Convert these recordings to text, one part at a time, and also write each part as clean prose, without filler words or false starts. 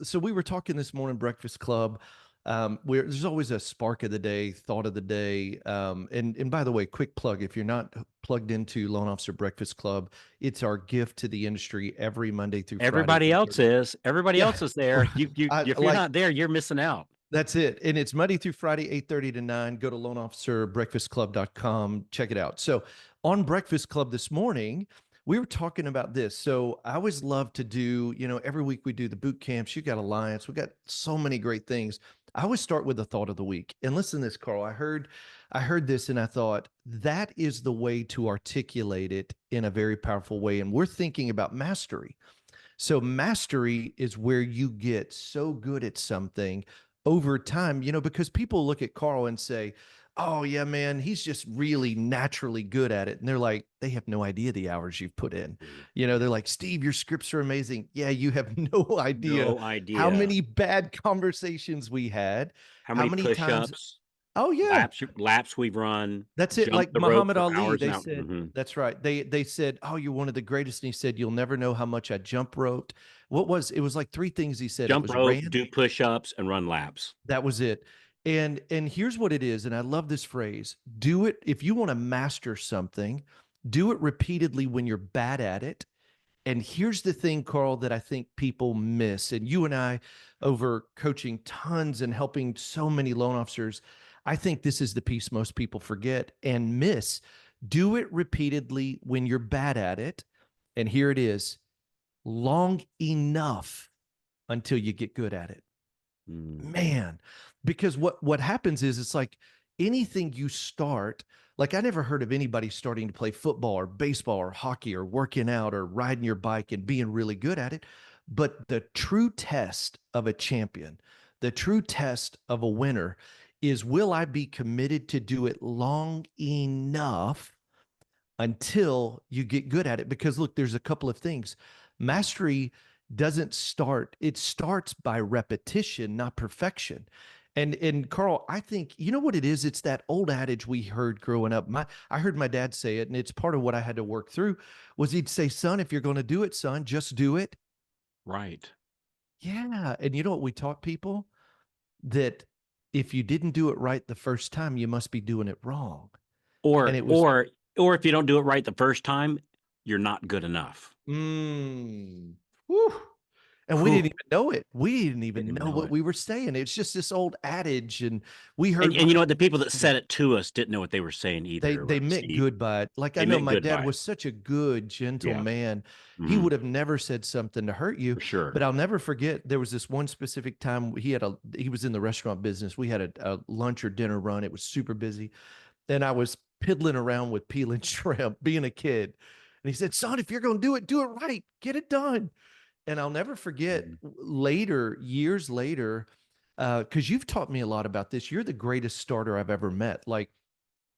So we were talking this morning, Breakfast Club. Where there's always a spark of the day, thought of the day. And by the way, quick plug: if you're not plugged into Loan Officer Breakfast Club, it's our gift to the industry every Monday through Friday, Everybody else 8:30. is. Everybody Yeah, else is there. You I if you're like not there, you're missing out. that's it. And it's Monday through Friday, 8:30 to 9. Go to loanofficerbreakfastclub.com. Check it out. So on Breakfast Club this morning, we were talking about this. So I always love to do, every week we do the boot camps. You got Alliance. We got so many great things. I always start with the thought of the week. And listen to this, Carl. I heard this and I thought that is the way to articulate it in a very powerful way. And we're thinking about mastery. So mastery is where you get so good at something over time, because people look at Carl and say, "Oh yeah, man, he's just really naturally good at it." And they're like, they have no idea the hours you've put in. They're Yeah. like, "Steve, your scripts are amazing." Yeah, you have no idea No how idea many bad conversations we had, how how many many times. push-ups, Oh yeah, laps we've run, that's it. jumped Like the rope Muhammad for Ali, hours they now. said, that's right. They said, "Oh, you're one of the greatest." And he said, "You'll never know how much I jump roped." It was like three things he said. It Jump was rope, ran. do push-ups, and run laps. That was it. And here's what it is, and I love this phrase. Do it if you want to master something, do it repeatedly when you're bad at it. And here's the thing, Carl, that I think people miss. And you and I, over coaching tons and helping so many loan officers, I think this is the piece most people forget and miss. Do it repeatedly when you're bad at it. And here it is, long enough until you get good at it. Mm. Man, because what happens is it's like anything you start, like I never heard of anybody starting to play football or baseball or hockey or working out or riding your bike and being really good at it. But the true test of a champion, the true test of a winner is, will I be committed to do it long enough until you get good at it? Because look, there's a couple of things. Mastery doesn't start, it starts by repetition, not perfection. And Carl, I think you know what it is? It's that old adage we heard growing up. I heard my dad say it, and it's part of what I had to work through. Was he'd say, "Son, if you're going to do it, son, just do it." Right. Yeah. And you know what we taught people? That if you didn't do it right the first time, you must be doing it wrong. And Or it was or or if you don't do it right the first time, you're not good enough. Mm. Whew. And we didn't Whew, even know it. We didn't didn't even even know know what it. we were saying. It's just this old adage, and we heard And my you know what? The people that said it to us didn't know what they were saying they either, they meant Steve. good by it. Like I They know meant my good dad by it. was such a good, gentle Yeah. man. He Mhm. would have never said something to hurt you. For sure. But I'll never forget there was this one specific time he was in the restaurant business. We had a lunch or dinner run. It was super busy, and I was piddling around with peeling shrimp, being a kid. And he said, "Son, if you're going to do it right. Get it done." And I'll never forget Mhm. later, years later, because you've taught me a lot about this. You're the greatest starter I've ever met. Like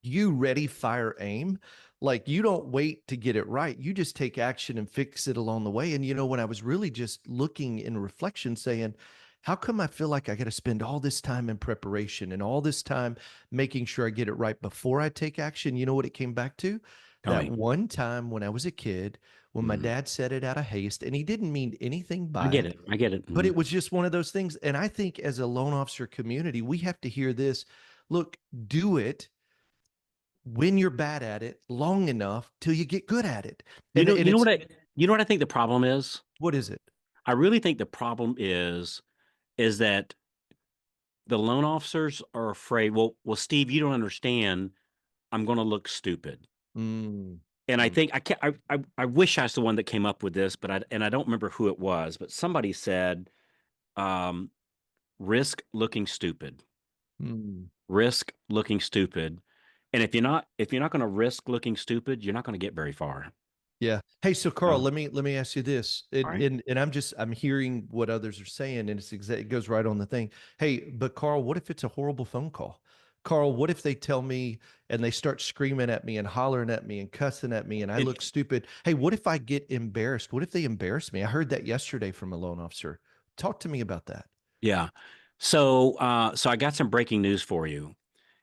you ready, fire, aim. Like you don't wait to get it right. You just take action and fix it along the way. And when I was really just looking in reflection, saying, how come I feel like I got to spend all this time in preparation and all this time making sure I get it right before I take action? You know what it came back to? Tell That me. one time when I was a kid, when my Mhm. dad said it out of haste, and he didn't mean anything I by get it, it. I get it. but Mhm. it was just one of those things. And I think as a loan officer community, we have to hear this. Look, do it when you're bad at it long enough till you get good at it. You And know, and you know it's what I you know what I think the problem is? what is it? I really think the problem is that the loan officers are afraid, well, Steve, you don't understand. I'm going to look stupid. Mm, And I mm, think I can't. I wish I was the one that came up with this, but I don't remember who it was. But somebody said, um, "Risk looking stupid. mm. Risk looking stupid." And if you're not going to risk looking stupid, you're not going to get very far. Yeah. Hey, so Carl, Oh, let me ask you this. all And, right. and and I'm hearing what others are saying, and it goes right on the thing. Hey, but Carl, what if it's a horrible phone call? Carl, what if they tell me and they start screaming at me and hollering at me and cussing at me and I It, look stupid? Hey, what if I get embarrassed? What if they embarrass me? I heard that yesterday from a loan officer. Talk to me about that. yeah. So I got some breaking news for you.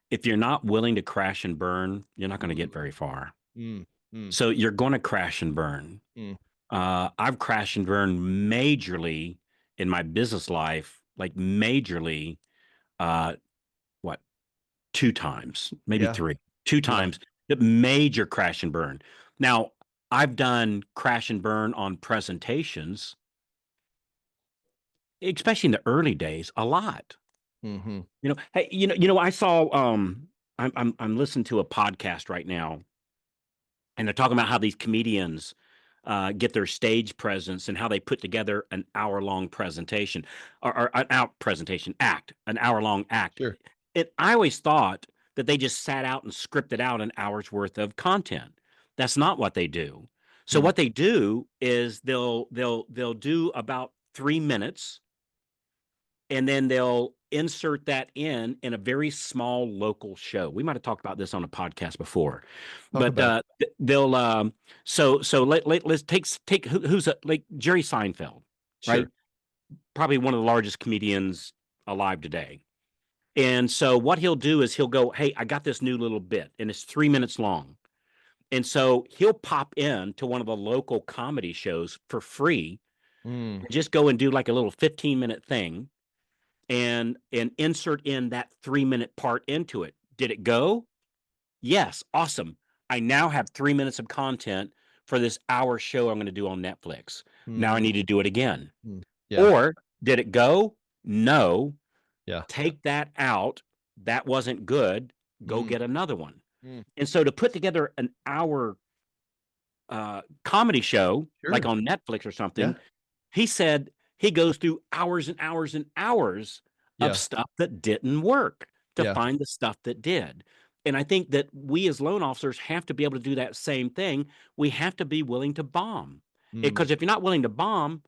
If you're not willing to crash and burn, you're not going to get Mm, very far. mm, mm, So you're going to crash and burn. mm. I've crashed and burned majorly in my business life, like majorly, uh, what, 2 times, maybe Yeah. 3, 2 Yeah. times, the major crash and burn. Now, I've done crash and burn on presentations, especially in the early days, a lot. Hmm. Hey, I saw, I'm listening to a podcast right now, and they're talking about how these comedians get their stage presence and how they put together an hour-long presentation or an out presentation act, an hour-long act. Sure. I always thought that they just sat out and scripted out an hour's worth of content. That's not what they do. So Mm. what they do is they'll do about 3 minutes, and then they'll insert that in a very small local show. We might have talked about this on a podcast before, Talk but about it. they'll so let's take who's like Jerry Seinfeld, right? Sure. Probably one of the largest comedians alive today. And so what he'll do is he'll go, "Hey, I got this new little bit, and it's 3 minutes long." And so he'll pop in to one of the local comedy shows for free Mm. and just go and do like a little 15-minute thing and insert in that 3 minute part into it. Did it go? Yes, awesome. I now have 3 minutes of content for this hour show I'm going to do on Netflix. Now I Mm. need to do it again. Mm. Yeah. Or did it go? No. Yeah. Take that out. That wasn't good. Go Mm. get another one. Mm. And so to put together an hour comedy show, like Sure. on Netflix or Yeah. something, he said he goes through hours and hours and hours of Yeah. stuff that didn't work to Yeah. find the stuff that did. And I think that we as loan officers have to be able to do that same thing. We have to be willing to bomb. Mm. Because if you're not willing to bomb,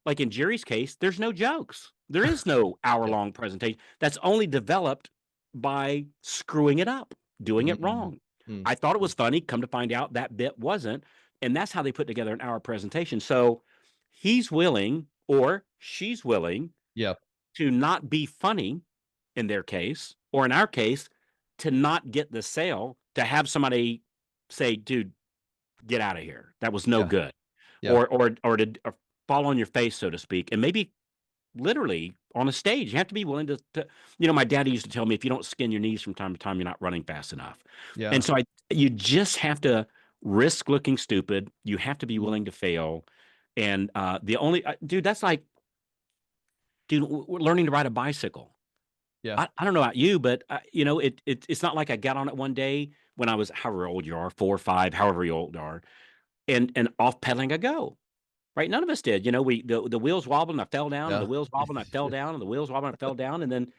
like in Jerry's case, there's no jokes. There is no Yeah. hour-long presentation. That's only developed by screwing it up, doing it Mm. wrong. Mm. I thought it Mm. was funny. Come to find out, that bit wasn't. And that's how they put together an hour presentation. So he's willing or she's willing Yeah. to not be funny in their case, or in our case, to not get the sale, to have somebody say, dude, get out of here. That was no Yeah. good. Yeah. Or fall on your face, so to speak, and maybe literally on a stage. You have to be willing to, my daddy used to tell me, if you don't skin your knees from time to time, you're not running fast enough. And Yeah. so you just have to risk looking stupid. You have to be Mm. willing to fail. And dude, that's like, dude, we're learning to ride a bicycle. Yeah. I don't know about you, but it's not like I got on it one day when I was however old you are, 4 or 5, however old you are, and off pedaling I go. Right? None of us did. The wheels wobbled and I fell down, and the Yeah. wheels wobbled and I fell down, and the wheels wobbled and I fell down, and then,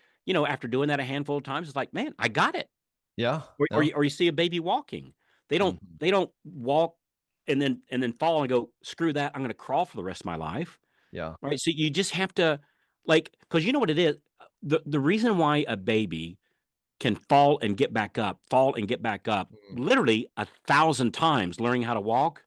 after doing that a handful of times, it's like, man, I got it. Yeah. Or No. you see a baby walking. They don't Mhm. they don't walk and then fall and go, screw that. I'm going to crawl for the rest of my life. Yeah. Right? So you just have to, like, because you know what it is. The reason why a baby can fall and get back up, Mm. literally 1,000 times learning how to walk,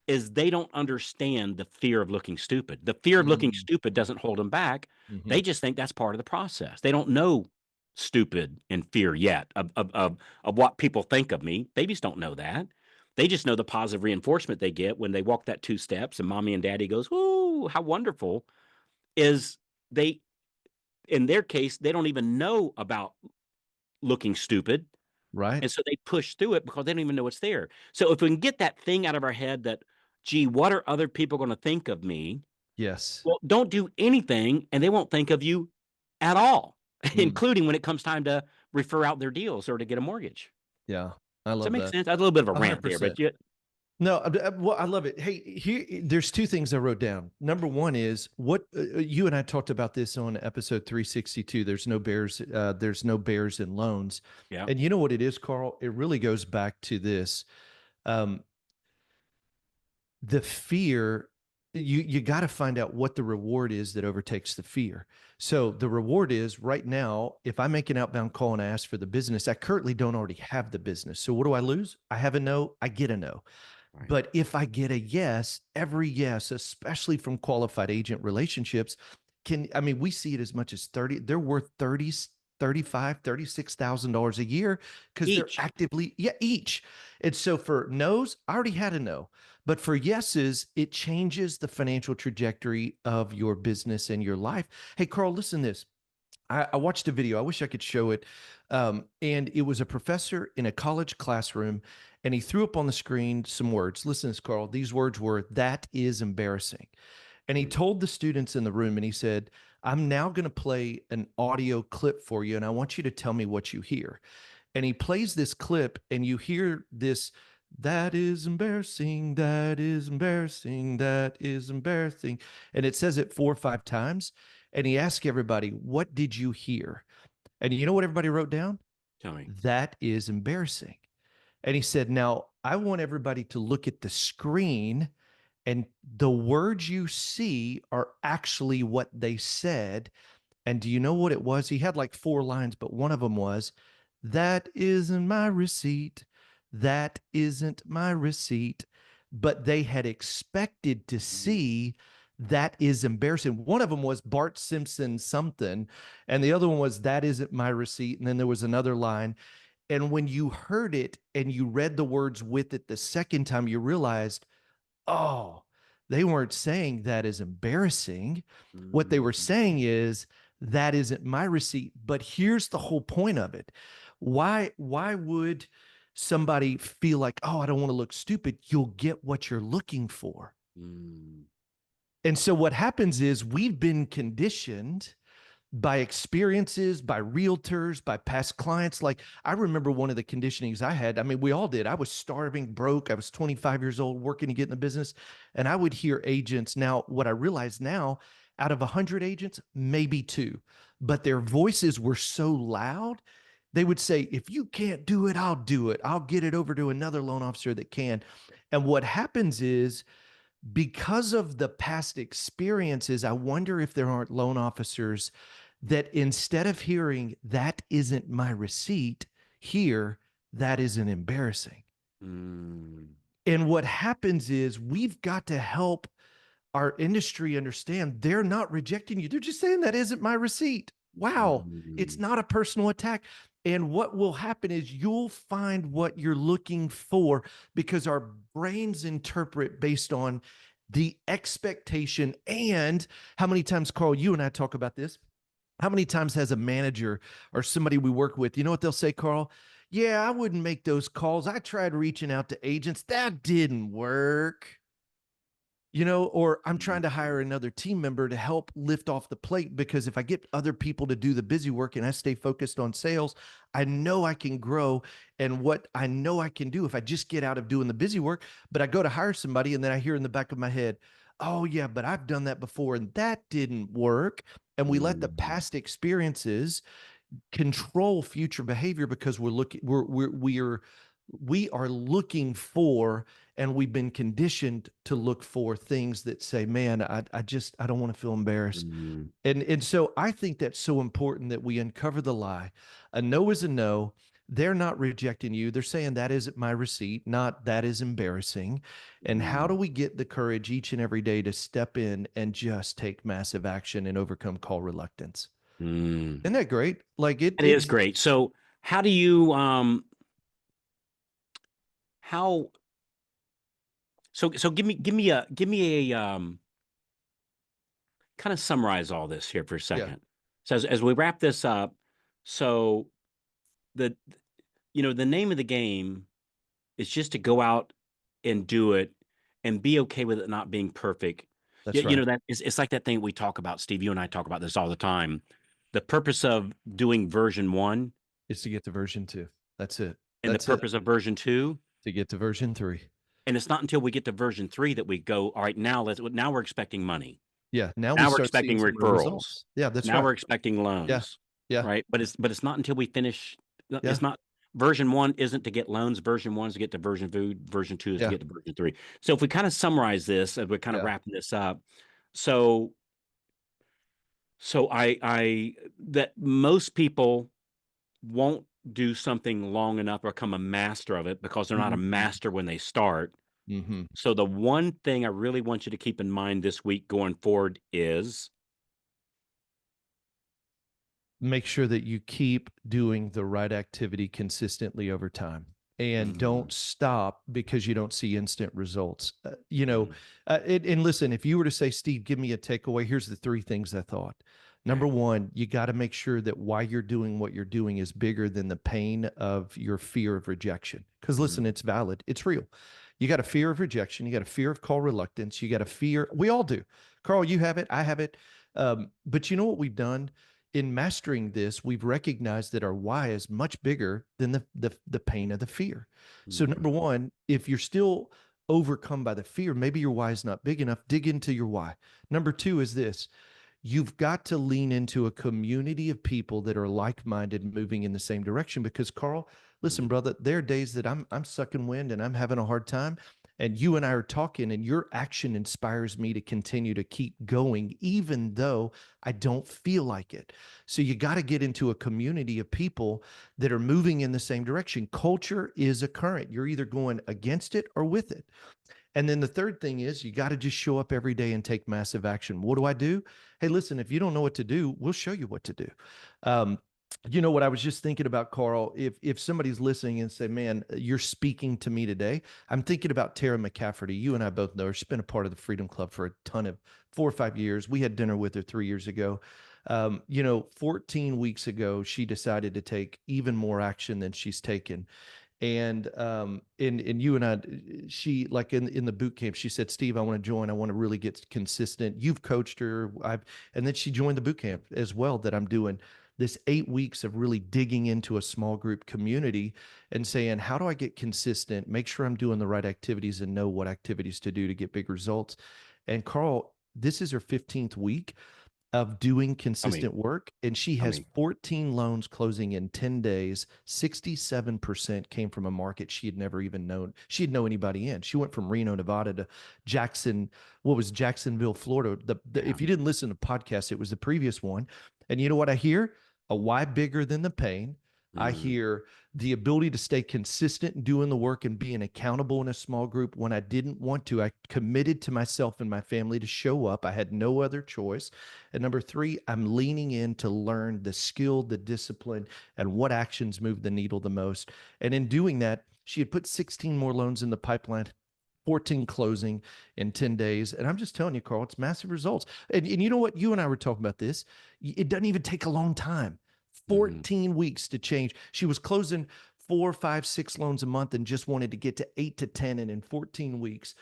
is they don't understand the fear of looking stupid. The fear of looking Mm. stupid doesn't hold them back. They Mhm. just think that's part of the process. They don't know stupid and fear yet of what people think of me. Babies don't know that. They just know the positive reinforcement they get when they walk that 2 steps and mommy and daddy goes, "Ooh, how wonderful." Is they in their case, they don't even know about looking stupid. Right. And so they push through it because they don't even know it's there. So if we can get that thing out of our head that, gee, what are other people going to think of me? Yes. Well, don't do anything and they won't think of you at all, Mm. including when it comes time to refer out their deals or to get a mortgage. Yeah. I Does that love make that. sense? That's a little bit of a rant there, 100%. but you, No, well, I love it. Hey, here, there's two things I wrote down. Number one is what you and I talked about this on episode 362. There's no bears in loans. yeah, And you know what it is, Carl? It really goes back to this. Um, the fear, you got to find out what the reward is that overtakes the fear. So the reward is right now, if I make an outbound call and I ask for the business, I currently don't already have the business. So what do I lose? I have a no, I get a no. right, But if I get a yes, every yes, especially from qualified agent relationships, I mean, we see it as much as 30, they're worth $36,000 a year because they're Each. actively, yeah, each. And so for no's, I already had a no. But for yeses, it changes the financial trajectory of your business and your life. Hey, Carl, listen to this. I watched a video. I wish I could show it. And it was a professor in a college classroom, and he threw up on the screen some words. Listen to this, Carl. These words were, "That is embarrassing." And he Mm, told the students in the room, and he said, "I'm now going to play an audio clip for you, and I want you to tell me what you hear." And he plays this clip, and you hear this, "That is embarrassing, that is embarrassing, that is embarrassing." And it says it 4 or 5 times. And he asked everybody, "What did you hear?" And you know what everybody wrote down? tell me. "That is embarrassing." And he said, "Now I want everybody to look at the screen, and the words you see are actually what they said." And do you know what it was? He had like 4 lines, but one of them was, "That isn't my receipt. That isn't my receipt." But they had expected to Mm, see, "That is embarrassing." One of them was Bart Simpson something, and the other one was, "That isn't my receipt." And then there was another line. And when you heard it and you read the words with it the second time, you realized, oh, they weren't saying that is embarrassing. What they were mm, saying is, "That isn't my receipt." But here's the whole point of it. Why would somebody feel like, "Oh, I don't want to look stupid"? You'll get what you're looking for. mm, And so what happens is we've been conditioned by experiences, by realtors, by past clients. Like I remember one of the conditionings I had. I mean, we all did. I was starving, broke. I was 25 years old, working to get in the business. And I would hear agents. Now, what I realize now, out of 100 agents, maybe two, but their voices were so loud. They would say, "If you can't do it, I'll do it. I'll get it over to another loan officer that can." And what happens is, because of the past experiences, I wonder if there aren't loan officers that instead of hearing, "That isn't my receipt," hear, "That isn't embarrassing." mm, And what happens is we've got to help our industry understand they're not rejecting you. They're just saying, "That isn't my receipt." Wow. It's mm, not a personal attack. And what will happen is you'll find what you're looking for because our brains interpret based on the expectation. And how many times, Carl, you and I talk about this? How many times has a manager or somebody we work with, you know what they'll say, Carl? "Yeah, I wouldn't make those calls. I tried reaching out to agents. That didn't work." Or, "I'm trying to hire mm, another team member to help lift off the plate because if I get other people to do the busy work and I stay focused on sales, I know I can grow." And what I know I can do if I just get out of doing the busy work, but I go to hire somebody and then I hear in the back of my head, "Oh, yeah, but I've done that before and that didn't work." And we let the mm, past experiences control future behavior because we are looking for, and we've been conditioned to look for things that say, "Man, I don't want to feel embarrassed." mm, And so I think that's so important that we uncover the lie. A no is a no. They're not rejecting you. They're saying, "That isn't my receipt," not, "That is embarrassing." And how do mm, we get the courage each and every day to step in and just take massive action and overcome call reluctance? mm. Isn't that great? Like it, It is it's great. So how do you how so give me a kind of summarize all this here for a Yeah, second. So as we wrap this up, so the the name of the game is just to go out and do it and be okay with it not being perfect. that's You right. know that it's like that thing we talk about, Steve. You and I talk about this all the time. The purpose of doing version one It's to get to version 2. That's it. and the That's it. purpose of version two. To get to version 3. And it's not until we get to version three that we go, all right, now we're expecting money. Yeah, now we Now we're start seeing expecting some real referrals. results. Yeah, that's Now right. we're expecting Yeah. loans, Yeah. right? But it's not until we finish. Yeah. It's not version one isn't to get loans. Version one is to get to version two. Version two is to Yeah. get to version three. So if we kind of summarize this as we're kind of Yeah. wrapping this up, so so I that most people won't do something long enough or become a master of it because they're not a Mhm. master when they start. Mhm. So the one thing I really want you to keep in mind this week going forward is make sure that you keep doing the right activity consistently over time, and Mhm, don't stop because you don't see instant results. mhm. And listen, if you were to say, Steve, give me a takeaway, here's the three things I thought. Number Okay. one, you got to make sure that why you're doing what you're doing is bigger than the pain of your fear of rejection. Because Mhm, listen, it's valid, it's real. You got a fear of rejection, you got a fear of call reluctance, you got a fear, we all do. Carl, you have it, I have it. But you know what we've done? In mastering this, we've recognized that our why is much bigger than the pain of the fear. So mhm, number one, if you're still overcome by the fear, maybe your why is not big enough. Dig into your why. Number two is this: you've got to lean into a community of people that are like-minded, moving in the same direction. Because Carl, listen, mhm. brother, there are days that I'm sucking wind and I'm having a hard time, and you and I are talking, and your action inspires me to continue to keep going even though I don't feel like it. So you got to get into a community of people that are moving in the same direction. Culture is a current. You're either going against it or with it. And then the third thing is you got to just show up every day and take massive action. What do I do? Hey, listen, if you don't know what to do, we'll show you what to do. Um, you know what I was just thinking about, Carl? If somebody's listening and say, "Man, you're speaking to me today," I'm thinking about Tara McCafferty. You and I both know her. She's been a part of the Freedom Club for a ton of 4 or 5 years. We had dinner with her 3 years ago. 14 weeks ago, she decided to take even more action than she's taken. And you and I, she, like in the boot camp, she said, Steve, I want to join, I want to really get consistent. You've coached her. I've And then she joined the boot camp as well that I'm doing. This 8 weeks of really digging into a small group community and saying, how do I get consistent, make sure I'm doing the right activities and know what activities to do to get big results. And Carl, this is her 15th week of doing Tell me, consistent work, and she tell has me. 14 loans closing in 10 days. 67% came from a market she had never even known. She didn't know anybody in. She went from Reno, Nevada to Jackson, what was Jacksonville, Florida. Yeah. If you didn't listen to podcasts, it was the previous one. And you know what I hear? A why bigger than the pain. I Mhm. hear the ability to stay consistent in doing the work and being accountable in a small group when I didn't want to. I committed to myself and my family to show up. I had no other choice. And number three, I'm leaning in to learn the skill, the discipline, and what actions move the needle the most. And in doing that, she had put 16 more loans in the pipeline, 14 closing in 10 days. And I'm just telling you, Carl, it's massive results. And you know what? You and I were talking about this. It doesn't even take a long time. Mhm. 14 weeks to change. She was closing 4, 5, 6 loans a month and just wanted to get to 8 to 10. And in 14 weeks,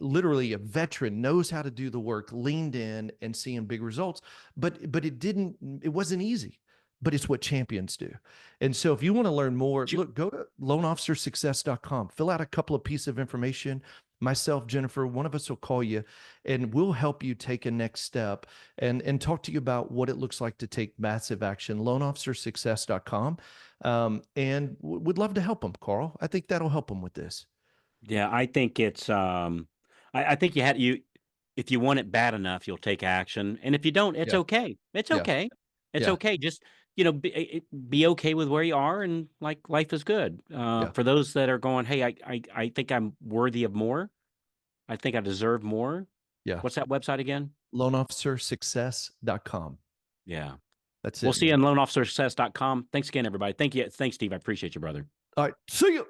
literally a veteran knows how to do the work, leaned in and seeing big results. But it wasn't easy. But it's what champions do. And so if you want to learn more, You look, go to loanofficersuccess.com, fill out a couple of pieces of information. Myself, Jennifer, one of us will call you and we'll help you take a next step and talk to you about what it looks like to take massive action. Loanofficersuccess.com. And would love to help them, Carl. I think that'll help them with this. Yeah, I think it's, I think you if you want it bad enough, you'll take action, and if you don't, it's Yeah. okay. It's Yeah. okay. It's Yeah. okay. Just, be okay with where you are and, like, life is good. Yeah. For those that are going, "Hey, I think I'm worthy of more. I think I deserve more." Yeah. What's that website again? Loanofficersuccess.com. Yeah. That's We'll it, see you man. on loanofficersuccess.com. Thanks again, everybody. Thank you. Thanks, Steve. I appreciate you, brother. All right. See you.